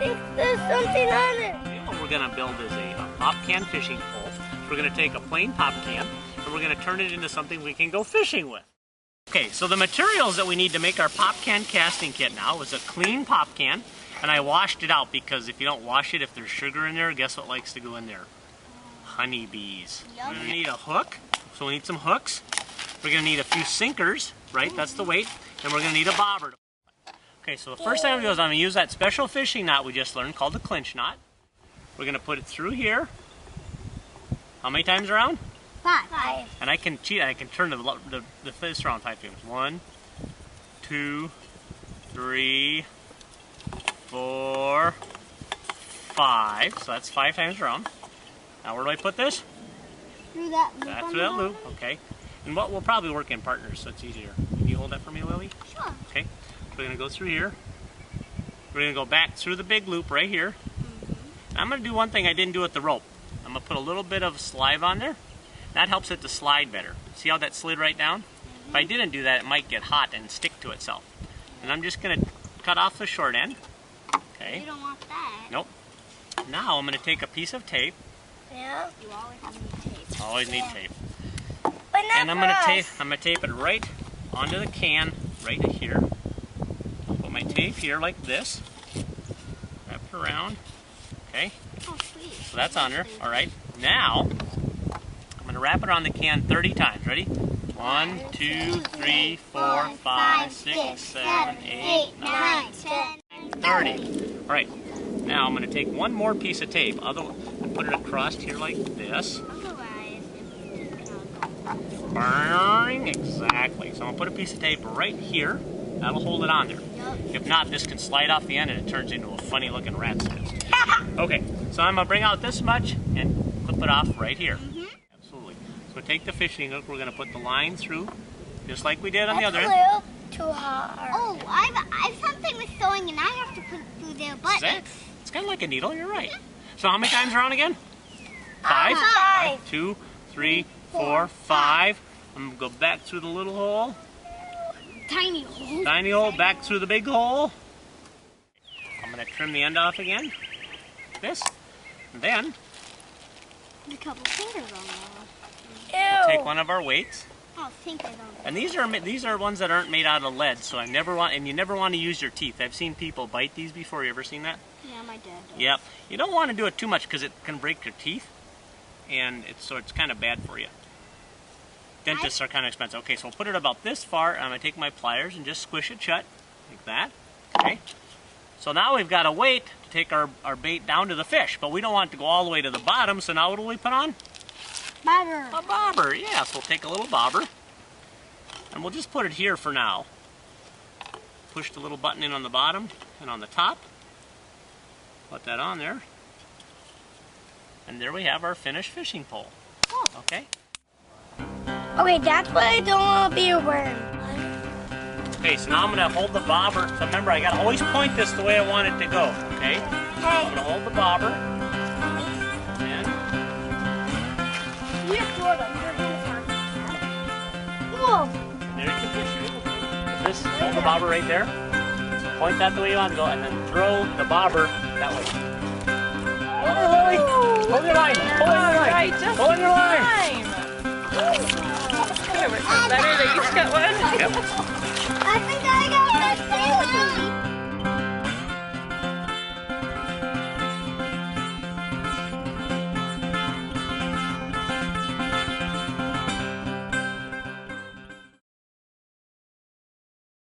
think there's something on it. What we're going to build is a pop can fishing pole. We're going to take a plain pop can and we're going to turn it into something we can go fishing with. Okay, so the materials that we need to make our pop can casting kit now is a clean pop can, and I washed it out because if you don't wash it, if there's sugar in there, guess what likes to go in there? Honeybees. Yum. We're going to need a hook, so we need some hooks. We're going to need a few sinkers, right? That's the weight. And we're going to need a bobber. Okay, so the first thing I'm going to do is I'm going to use that special fishing knot we just learned called the clinch knot. We're going to put it through here. How many times around? 5. And I can cheat. I can turn the this around 5 times. 1, 2, 3, 4, 5. So that's 5 times around. Now where do I put this? Through that loop. Back through that loop. Okay. And what we'll probably work in partners, so it's easier. Can you hold that for me, Lily? Sure. Okay. So we're going to go through here. We're going to go back through the big loop right here. I'm going to do one thing I didn't do with the rope. I'm going to put a little bit of saliva on there. That helps it to slide better. See how that slid right down? If I didn't do that, it might get hot and stick to itself. And I'm just going to cut off the short end. Okay. You don't want that. Nope. Now I'm going to take a piece of tape. Yeah. You always need tape. Always need tape. But not And I'm going to tape it right onto the can right here. I'll put my tape here like this. Wrap it around. Okay. Oh, sweet. So that's on there. All right. Now I'm going to wrap it on the can 30 times. Ready? 1, 2, 3, 4, 5, 6, 7, 8, 9, 10, 30. All right. Now I'm going to take one more piece of tape. And put it across here like this. Otherwise, Burning. Exactly. So I'm going to put a piece of tape right here. That'll hold it on there. Yep. If not, this can slide off the end and it turns into a funny looking rat's nest. Okay, so I'm going to bring out this much and clip it off right here. Absolutely. So take the fishing hook, we're going to put the line through, just like we did on the other end. That's a little too hard. Oh, I've something with sewing and I have to put it through there, but It's kind of like a needle, you're right. So how many times around again? 5? 5. 2, 3, 4, 5. I'm going to go back through the little hole. Tiny hole. Tiny hole, back through the big hole. I'm going to trim the end off again. This. And then A couple fingers on there. we'll take one of our weights. Oh, fingers on there. And these are ones that aren't made out of lead, so you never want to use your teeth. I've seen people bite these before. You ever seen that? Yeah, my dad does. Yep. You don't want to do it too much because it can break your teeth, and it's kind of bad for you. Dentists are kind of expensive. Okay, so we'll put it about this far, and I'm going to take my pliers and just squish it shut, like that. Okay. So now we've got a weight to take our bait down to the fish, but we don't want it to go all the way to the bottom, so now what do we put on? Bobber. A bobber, yeah. So we'll take a little bobber, and we'll just put it here for now. Push the little button in on the bottom and on the top. Put that on there. And there we have our finished fishing pole. Oh. Okay? Okay, that's what I don't want to be wearing. Okay, so now I'm going to hold the bobber. So remember, I got to always point this the way I want it to go, okay? I'm going to hold the bobber. And Whoa. there you can fish it. Just hold the bobber right there. Point that the way you want to go, and then throw the bobber that way. Hold your line. Hold your line. Right, just Hold your line. time. There, was better that you got one. Yep. I think I got that.